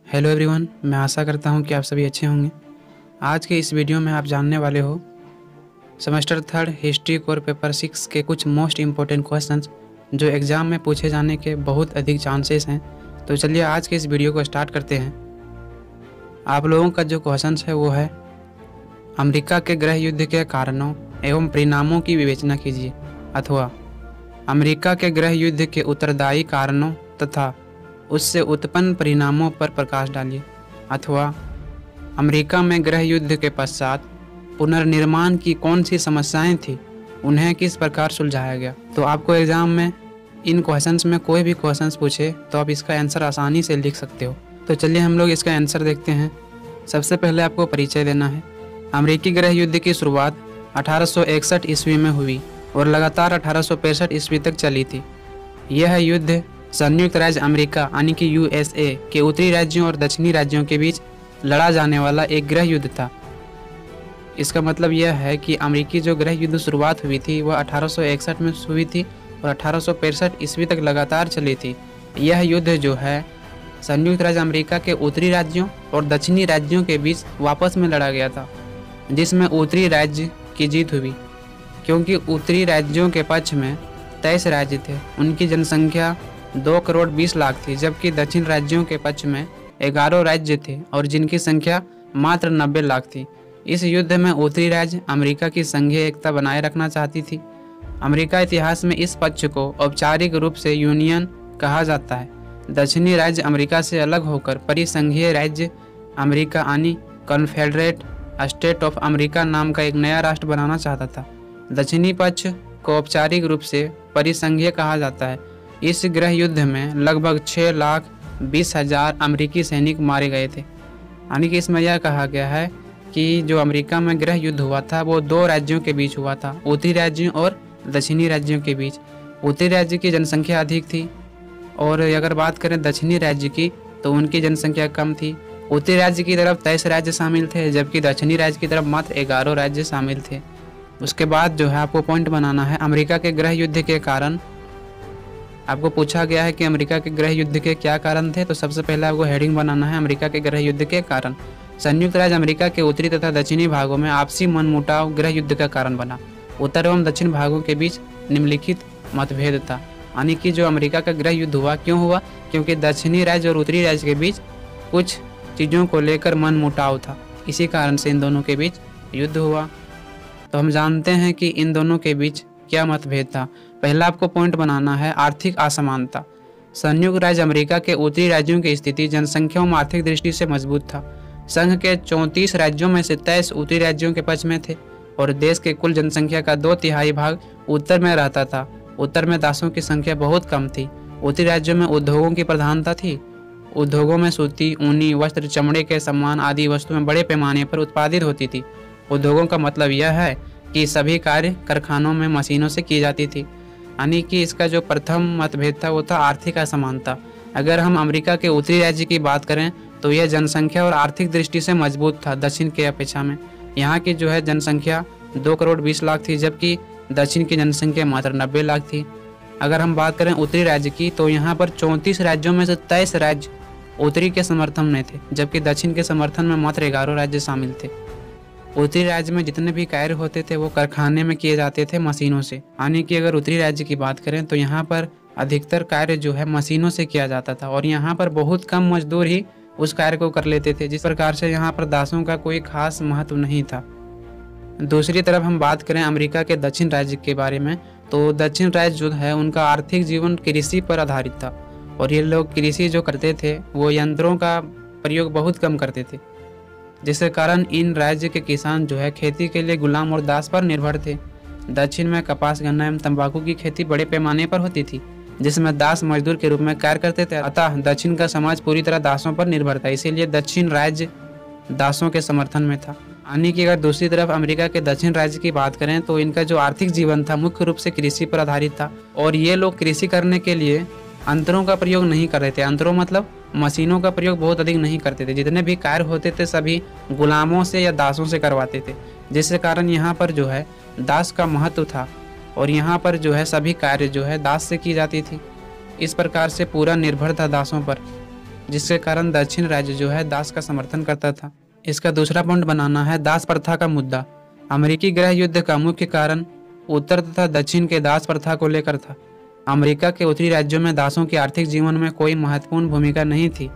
Hello everyone, मैं आशा करता हूं कि आप सभी अच्छे होंगे। आज के इस वीडियो में आप जानने वाले हो सेमेस्टर 3 हिस्ट्री कोर पेपर 6 के कुछ मोस्ट इम्पोर्टेंट क्वेश्चंस जो एग्ज़ाम में पूछे जाने के बहुत अधिक चांसेस हैं। तो चलिए आज के इस वीडियो को स्टार्ट करते हैं। आप लोगों का जो क्वेश्चंस है वो है अमेरिका के गृह युद्ध के कारणों एवं परिणामों की विवेचना कीजिए, अथवा अमेरिका के गृह युद्ध के उत्तरदायी कारणों तथा उससे उत्पन्न परिणामों पर प्रकाश डालिए, अथवा अमेरिका में गृह युद्ध के पश्चात पुनर्निर्माण की कौन सी समस्याएं थी, उन्हें किस प्रकार सुलझाया गया। तो आपको एग्ज़ाम में इन क्वेश्चंस में कोई भी क्वेश्चंस पूछे तो आप इसका आंसर आसानी से लिख सकते हो। तो चलिए हम लोग इसका आंसर देखते हैं। सबसे पहले आपको परिचय देना है। अमेरिकी गृह युद्ध की शुरुआत 1861 ईस्वी में हुई और लगातार 1865 ईस्वी तक चली थी। यह युद्ध संयुक्त राज्य अमेरिका यानी कि यूएसए के उत्तरी राज्यों और दक्षिणी राज्यों के बीच लड़ा जाने वाला एक गृह युद्ध था। इसका मतलब यह है कि अमेरिकी जो गृह युद्ध शुरुआत हुई थी वह 1861 में हुई थी और 1865 ईस्वी तक लगातार चली थी। यह युद्ध जो है संयुक्त राज्य अमेरिका के उत्तरी राज्यों और दक्षिणी राज्यों के बीच वापस में लड़ा गया था, जिसमें उत्तरी राज्य की जीत हुई, क्योंकि उत्तरी राज्यों के पक्ष में 23 राज्य थे। उनकी जनसंख्या 2,20,00,000 थी, जबकि दक्षिण राज्यों के पक्ष में 11 राज्य थे और जिनकी संख्या मात्र 90 लाख थी। इस युद्ध में उत्तरी राज्य अमेरिका की संघीय एकता बनाए रखना चाहती थी। अमेरिका इतिहास में इस पक्ष को औपचारिक रूप से यूनियन कहा जाता है। दक्षिणी राज्य अमेरिका से अलग होकर परिसंघीय राज्य अमेरिका यानी कॉन्फेडरेट स्टेट ऑफ अमेरिका नाम का एक नया राष्ट्र बनाना चाहता था। दक्षिणी पक्ष को औपचारिक रूप से परिसंघीय कहा जाता है। इस गृह युद्ध में लगभग 6,20,000 अमेरिकी सैनिक मारे गए थे। यानी कि इसमें यह कहा गया है कि जो अमेरिका में गृह युद्ध हुआ था वो 2 राज्यों के बीच हुआ था, उत्तरी राज्यों और दक्षिणी राज्यों के बीच। उत्तरी राज्य की जनसंख्या अधिक थी और अगर बात करें दक्षिणी राज्य की तो उनकी जनसंख्या कम थी। उत्तरी राज्य की तरफ 23 राज्य शामिल थे, जबकि दक्षिणी राज्य की तरफ मात्र 11 राज्य शामिल थे। उसके बाद जो है आपको पॉइंट बनाना है अमेरिका के गृह युद्ध के कारण। आपको पूछा गया है कि अमेरिका के गृह युद्ध के क्या कारण थे, तो सबसे पहले आपको हेडिंग बनाना है अमेरिका के गृह युद्ध के कारण। संयुक्त राज्य अमेरिका के उत्तरी तथा दक्षिणी भागों में आपसी मनमुटाव गृह युद्ध का कारण बना। उत्तर एवं दक्षिण भागों के बीच निम्नलिखित मतभेद था। यानी कि जो अमेरिका का गृह युद्ध हुआ, क्यों हुआ? क्योंकि दक्षिणी राज्य और उत्तरी राज्य के बीच कुछ चीज़ों को लेकर मनमुटाव था, इसी कारण से इन दोनों के बीच युद्ध हुआ। तो हम जानते हैं कि इन दोनों के बीच क्या मतभेद था। पहला आपको पॉइंट बनाना है आर्थिक असमानता। संयुक्त राज्य अमेरिका के उत्तरी राज्यों की स्थिति जनसंख्या और आर्थिक दृष्टि से मजबूत था। संघ के 34 राज्यों में से 23 उत्तरी राज्यों के पक्ष में थे और देश के कुल जनसंख्या का 2/3 भाग उत्तर में रहता था। उत्तर में दासों की संख्या बहुत कम थी। उत्तरी राज्यों में उद्योगों की प्रधानता थी। उद्योगों में सूती, ऊनी वस्त्र, चमड़े के सामान आदि वस्तुएं बड़े पैमाने पर उत्पादित होती थी। उद्योगों का मतलब यह है कि सभी कार्य कारखानों में मशीनों से की जाती थी। यानी कि इसका जो प्रथम मतभेद था वो था आर्थिक असमानता। अगर हम अमेरिका के उत्तरी राज्य की बात करें तो यह जनसंख्या और आर्थिक दृष्टि से मजबूत था दक्षिण के अपेक्षा में। यहाँ की जो है जनसंख्या 2,20,00,000 थी, जबकि दक्षिण की जनसंख्या मात्र 90 लाख थी। अगर हम बात करें उत्तरी राज्य की तो यहाँ पर 34 राज्यों में से 23 राज्य उत्तरी के समर्थन में थे, जबकि दक्षिण के समर्थन में मात्र 11 राज्य शामिल थे। उत्तरी राज्य में जितने भी कार्य होते थे वो कारखाने में किए जाते थे मशीनों से। यानी कि अगर उत्तरी राज्य की बात करें तो यहाँ पर अधिकतर कार्य जो है मशीनों से किया जाता था और यहाँ पर बहुत कम मजदूर ही उस कार्य को कर लेते थे, जिस प्रकार से यहाँ पर दासों का कोई खास महत्व नहीं था। दूसरी तरफ हम बात करें अमेरिका के दक्षिण राज्य के बारे में, तो दक्षिण राज्य जो है उनका आर्थिक जीवन कृषि पर आधारित था और ये लोग कृषि जो करते थे वो यंत्रों का प्रयोग बहुत कम करते थे, जिसके कारण इन राज्य के किसान जो है खेती के लिए गुलाम और दास पर निर्भर थे। दक्षिण में कपास, गन्ना एवं तंबाकू की खेती बड़े पैमाने पर होती थी, जिसमें दास मजदूर के रूप में कार्य करते थे। अतः दक्षिण का समाज पूरी तरह दासों पर निर्भर था, इसीलिए दक्षिण राज्य दासों के समर्थन में था। यानी कि अगर दूसरी तरफ अमेरिका के दक्षिण राज्य की बात करें तो इनका जो आर्थिक जीवन था मुख्य रूप से कृषि पर आधारित था और ये लोग कृषि करने के लिए अंतरों का प्रयोग नहीं कर रहे थे। अंतरों मतलब मशीनों का प्रयोग बहुत अधिक नहीं करते थे। जितने भी कार्य होते थे सभी गुलामों से या दासों से करवाते थे, जिसके कारण यहाँ पर जो है दास का महत्व था और यहाँ पर जो है सभी कार्य जो है दास से की जाती थी। इस प्रकार से पूरा निर्भर था दासों पर। जिसके कारण दक्षिण राज्य जो है दास का समर्थन करता था। इसका दूसरा पॉइंट बनाना है दास प्रथा का मुद्दा। अमेरिकी गृह युद्ध का मुख्य कारण उत्तर तथा दक्षिण के दास प्रथा को लेकर था। अमेरिका के उत्तरी राज्यों में दासों के आर्थिक जीवन में कोई महत्वपूर्ण भूमिका नहीं थी,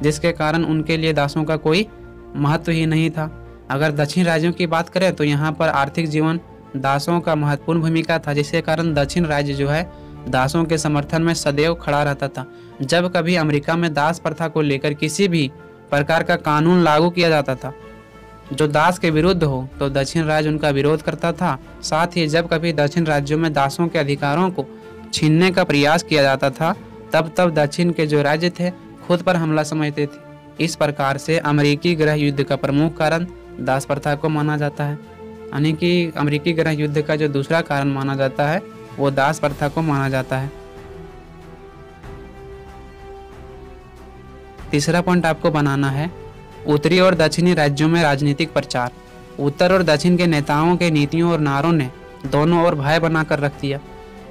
जिसके कारण उनके लिए दासों का कोई महत्व ही नहीं था। अगर दक्षिण राज्यों की बात करें तो यहाँ पर आर्थिक जीवन दासों का महत्वपूर्ण भूमिका था, जिसके कारण दक्षिण राज्य जो है दासों के समर्थन में सदैव खड़ा रहता था। जब कभी अमेरिका में दास प्रथा को लेकर किसी भी प्रकार का कानून लागू किया जाता था जो दास के विरुद्ध हो, तो दक्षिण राज्य उनका विरोध करता था। साथ ही जब कभी दक्षिण राज्यों में दासों के अधिकारों को छीनने का प्रयास किया जाता था, तब दक्षिण के जो राज्य थे खुद पर हमला समझते थे। इस प्रकार से अमेरिकी गृह युद्ध का प्रमुख कारण दास प्रथा को माना जाता है, यानी कि अमेरिकी गृह युद्ध का जो दूसरा कारण माना जाता है वो दास प्रथा को माना जाता है। तीसरा पॉइंट आपको बनाना है उत्तरी और दक्षिणी राज्यों में राजनीतिक प्रचार। उत्तर और दक्षिण के नेताओं के नीतियों और नारों ने दोनों ओर भय बनाकर रख दिया,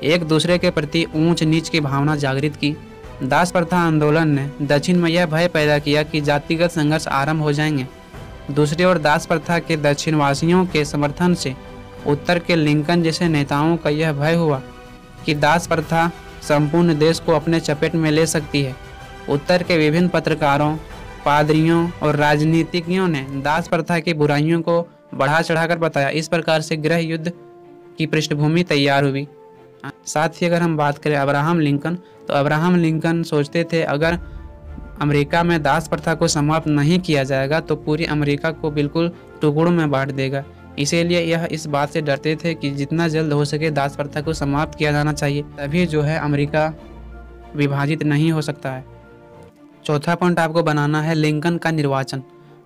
एक दूसरे के प्रति ऊंच नीच की भावना जागृत की। दास प्रथा आंदोलन ने दक्षिण में यह भय पैदा किया कि जातिगत संघर्ष आरंभ हो जाएंगे। दूसरी ओर दास प्रथा के दक्षिणवासियों के समर्थन से उत्तर के लिंकन जैसे नेताओं का यह भय हुआ कि दास प्रथा संपूर्ण देश को अपने चपेट में ले सकती है। उत्तर के विभिन्न पत्रकारों, पादरियों और राजनीतिज्ञों ने दास प्रथा की बुराइयों को बढ़ा चढ़ाकर बताया। इस प्रकार से गृह युद्ध की पृष्ठभूमि तैयार हुई। साथ ही अगर हम बात करें अब्राहम लिंकन, तो अब्राहम लिंकन सोचते थे अगर अमेरिका में दास प्रथा को समाप्त नहीं किया जाएगा तो पूरी अमेरिका को बिल्कुल टुकड़ों में बांट देगा। इसीलिए यह इस बात से डरते थे कि जितना जल्द हो सके दास प्रथा को समाप्त किया जाना चाहिए, तभी जो है अमेरिका विभाजित नहीं हो सकता है। चौथा पॉइंट आपको बनाना है लिंकन का निर्वाचन।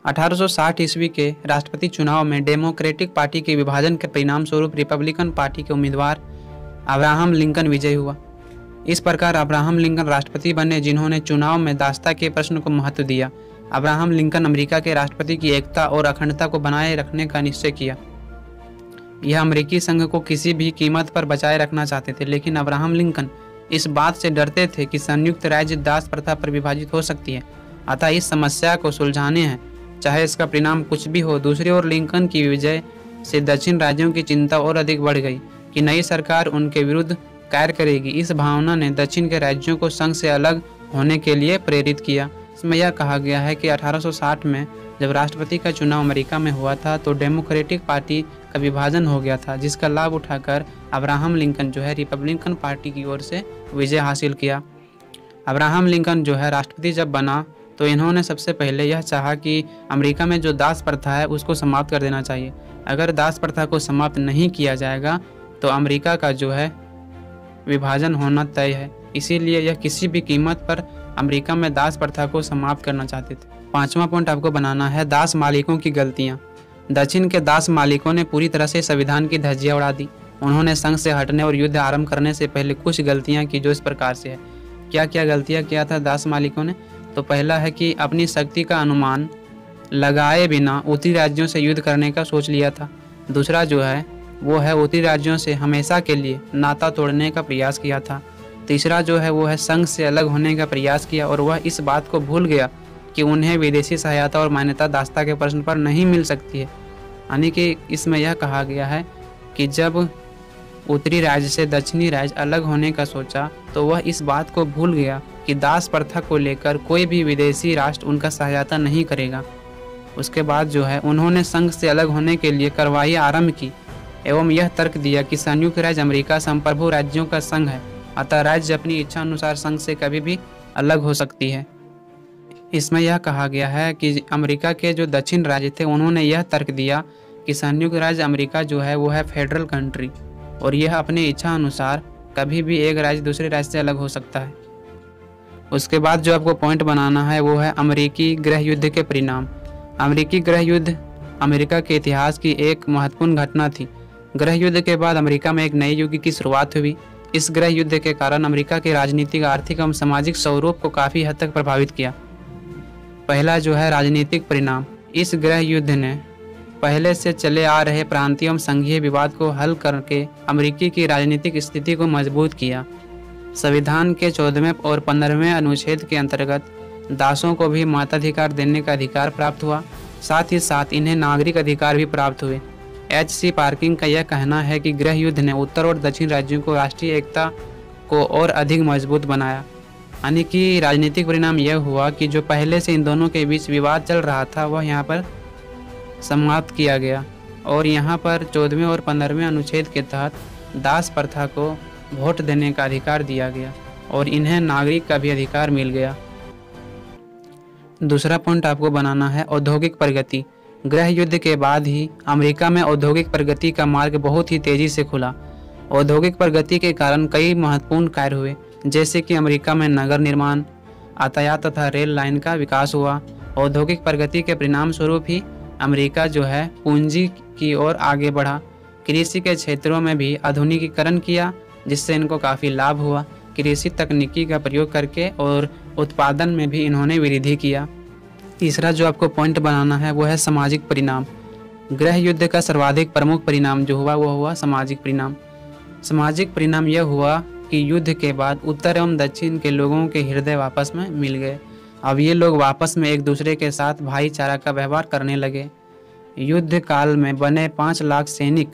1860 ईस्वी के राष्ट्रपति चुनाव में डेमोक्रेटिक पार्टी के विभाजन के परिणाम स्वरूप रिपब्लिकन पार्टी के उम्मीदवार अब्राहम लिंकन विजयी हुआ। इस प्रकार अब्राहम लिंकन राष्ट्रपति बने जिन्होंने चुनाव में दासता के प्रश्न को महत्व दिया। अब्राहम लिंकन अमेरिका के राष्ट्रपति की एकता और अखंडता को बनाए रखने का निश्चय किया। यह अमेरिकी संघ को किसी भी कीमत पर बचाए रखना चाहते थे, लेकिन अब्राहम लिंकन इस बात से डरते थे कि संयुक्त राज्य दास प्रथा पर विभाजित हो सकती है। अतः इस समस्या को सुलझाने हैं, चाहे इसका परिणाम कुछ भी हो। दूसरी ओर लिंकन की विजय से दक्षिण राज्यों की चिंता और अधिक बढ़ गई कि नई सरकार उनके विरुद्ध कार्य करेगी। इस भावना ने दक्षिण के राज्यों को संघ से अलग होने के लिए प्रेरित किया। इसमें यह कहा गया है कि 1860 में जब राष्ट्रपति का चुनाव अमेरिका में हुआ था तो डेमोक्रेटिक पार्टी का विभाजन हो गया था, जिसका लाभ उठाकर अब्राहम लिंकन जो है रिपब्लिकन पार्टी की ओर से विजय हासिल किया। अब्राहम लिंकन जो है राष्ट्रपति जब बना तो इन्होंने सबसे पहले यह चाहा कि अमेरिका में जो दास प्रथा है उसको समाप्त कर देना चाहिए। अगर दास प्रथा को समाप्त नहीं किया जाएगा तो अमेरिका का जो है विभाजन होना तय है। इसीलिए यह किसी भी कीमत पर अमेरिका में दास प्रथा को समाप्त करना चाहते थे। पांचवा पॉइंट आपको बनाना है दास मालिकों की गलतियां। दक्षिण के दास मालिकों ने पूरी तरह से संविधान की धज्जियां उड़ा दी। उन्होंने संघ से हटने और युद्ध आरंभ करने से पहले कुछ गलतियां की जो इस प्रकार से है। क्या क्या गलतियां किया था दास मालिकों ने? तो पहला है कि अपनी शक्ति का अनुमान लगाए बिना उत्तरी राज्यों से युद्ध करने का सोच लिया था। दूसरा जो है वो है उत्तरी राज्यों से हमेशा के लिए नाता तोड़ने का प्रयास किया था। तीसरा जो है वो है संघ से अलग होने का प्रयास किया और वह इस बात को भूल गया कि उन्हें विदेशी सहायता और मान्यता दासता के प्रश्न पर नहीं मिल सकती है। यानी कि इसमें यह कहा गया है कि जब उत्तरी राज्य से दक्षिणी राज्य अलग होने का सोचा तो वह इस बात को भूल गया कि दास प्रथा को लेकर कोई भी विदेशी राष्ट्र उनका सहायता नहीं करेगा। उसके बाद जो है उन्होंने संघ से अलग होने के लिए कार्रवाई आरंभ की एवं यह तर्क दिया कि संयुक्त राज्य अमेरिका संप्रभु राज्यों का संघ है, अतः राज्य अपनी इच्छा अनुसार संघ से कभी भी अलग हो सकती है। इसमें यह कहा गया है कि अमेरिका के जो दक्षिण राज्य थे उन्होंने यह तर्क दिया कि संयुक्त राज्य अमेरिका जो है वो है फेडरल कंट्री और यह अपनी इच्छा अनुसार कभी भी एक राज्य दूसरे राज्य से अलग हो सकता है। उसके बाद जो आपको पॉइंट बनाना है वो है अमेरिकी गृह युद्ध के परिणाम। अमेरिकी गृह युद्ध अमेरिका के इतिहास की एक महत्वपूर्ण घटना थी। गृह युद्ध के बाद अमेरिका में एक नए युग की शुरुआत हुई। इस गृह युद्ध के कारण अमेरिका के राजनीतिक, आर्थिक एवं सामाजिक स्वरूप को काफ़ी हद तक प्रभावित किया। पहला जो है राजनीतिक परिणाम। इस गृह युद्ध ने पहले से चले आ रहे प्रांतीय एवं संघीय विवाद को हल करके अमेरिकी की राजनीतिक स्थिति को मजबूत किया। संविधान के 14वें और 15वें अनुच्छेद के अंतर्गत दासों को भी मताधिकार देने का अधिकार प्राप्त हुआ। साथ ही साथ इन्हें नागरिक अधिकार भी प्राप्त हुए। H.C. पार्किंग का यह कहना है कि गृह युद्ध ने उत्तर और दक्षिण राज्यों को राष्ट्रीय एकता को और अधिक मजबूत बनाया। यानी कि राजनीतिक परिणाम यह हुआ कि जो पहले से इन दोनों के बीच विवाद चल रहा था वह यहाँ पर समाप्त किया गया और यहाँ पर 14वें और 15वें अनुच्छेद के तहत दास प्रथा को वोट देने का अधिकार दिया गया और इन्हें नागरिक का भी अधिकार मिल गया। दूसरा पॉइंट आपको बनाना है औद्योगिक प्रगति। गृह युद्ध के बाद ही अमेरिका में औद्योगिक प्रगति का मार्ग बहुत ही तेजी से खुला। औद्योगिक प्रगति के कारण कई महत्वपूर्ण कार्य हुए, जैसे कि अमेरिका में नगर निर्माण, यातायात तथा रेल लाइन का विकास हुआ। औद्योगिक प्रगति के परिणाम स्वरूप ही अमेरिका जो है पूंजी की ओर आगे बढ़ा। कृषि के क्षेत्रों में भी आधुनिकीकरण किया, जिससे इनको काफ़ी लाभ हुआ। कृषि तकनीकी का प्रयोग करके और उत्पादन में भी इन्होंने वृद्धि किया। तीसरा जो आपको पॉइंट बनाना है वो है सामाजिक परिणाम। गृह युद्ध का सर्वाधिक प्रमुख परिणाम जो हुआ वो हुआ सामाजिक परिणाम। सामाजिक परिणाम यह हुआ कि युद्ध के बाद उत्तर एवं दक्षिण के लोगों के हृदय आपस में मिल गए। अब ये लोग आपस में एक दूसरे के साथ भाईचारा का व्यवहार करने लगे। युद्ध काल में बने 5 लाख सैनिक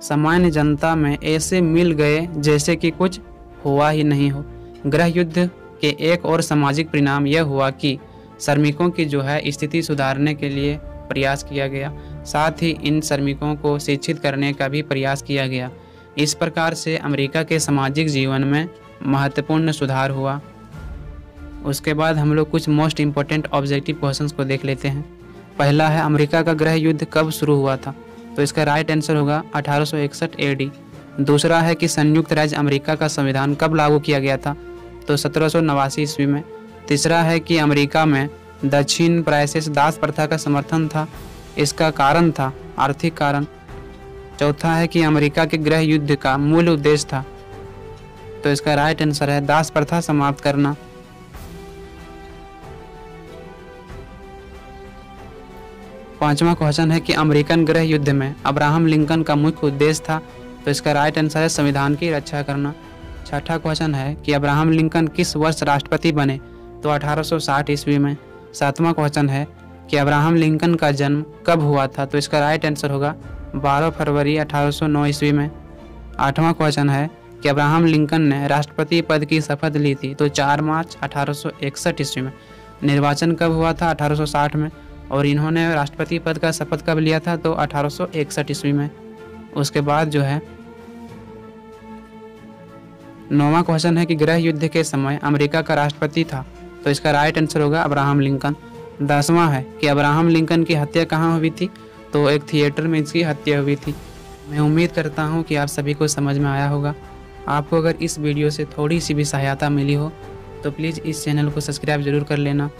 सामान्य जनता में ऐसे मिल गए जैसे कि कुछ हुआ ही नहीं हो। गृह युद्ध के एक और सामाजिक परिणाम यह हुआ कि श्रमिकों की जो है स्थिति सुधारने के लिए प्रयास किया गया। साथ ही इन श्रमिकों को शिक्षित करने का भी प्रयास किया गया। इस प्रकार से अमेरिका के सामाजिक जीवन में महत्वपूर्ण सुधार हुआ। उसके बाद हम लोग कुछ मोस्ट इम्पोर्टेंट ऑब्जेक्टिव क्वेश्चंस को देख लेते हैं। पहला है अमेरिका का गृह युद्ध कब शुरू हुआ था? तो इसका राइट आंसर होगा 1861 AD। दूसरा है कि संयुक्त राज्य अमेरिका का संविधान कब लागू किया गया था? तो 1789 ईस्वी में। तीसरा है कि अमेरिका में दक्षिण प्रायः दास प्रथा का समर्थन था। इसका कारण था आर्थिक कारण। चौथा है कि अमेरिका के गृह युद्ध का मूल उद्देश्य था। तो इसका राइट आंसर है दास प्रथा समाप्त करना। पांचवा क्वेश्चन है कि अमेरिकन गृह युद्ध में अब्राहम लिंकन का मुख्य उद्देश्य था। तो इसका राइट आंसर है संविधान की रक्षा करना। छठा क्वेश्चन है कि अब्राहम लिंकन किस वर्ष राष्ट्रपति बने? तो 1860 ईस्वी में। सातवां क्वेश्चन है कि अब्राहम लिंकन का जन्म कब हुआ था? तो इसका राइट आंसर होगा 12 फरवरी 1809 ईस्वी में। आठवां क्वेश्चन है कि अब्राहम लिंकन ने राष्ट्रपति पद की शपथ ली थी? तो 4 मार्च 1861 ईस्वी में। निर्वाचन कब हुआ था? 1860 में। और इन्होंने राष्ट्रपति पद का शपथ कब लिया था? तो 1861 ईस्वी में। उसके बाद जो है 9वां क्वेश्चन है कि गृह युद्ध के समय अमेरिका का राष्ट्रपति था? तो इसका राइट आंसर होगा अब्राहम लिंकन। 10वां है कि अब्राहम लिंकन की हत्या कहाँ हुई थी? तो एक थिएटर में इसकी हत्या हुई थी। मैं उम्मीद करता हूँ कि आप सभी को समझ में आया होगा। आपको अगर इस वीडियो से थोड़ी सी भी सहायता मिली हो तो प्लीज़ इस चैनल को सब्सक्राइब ज़रूर कर लेना।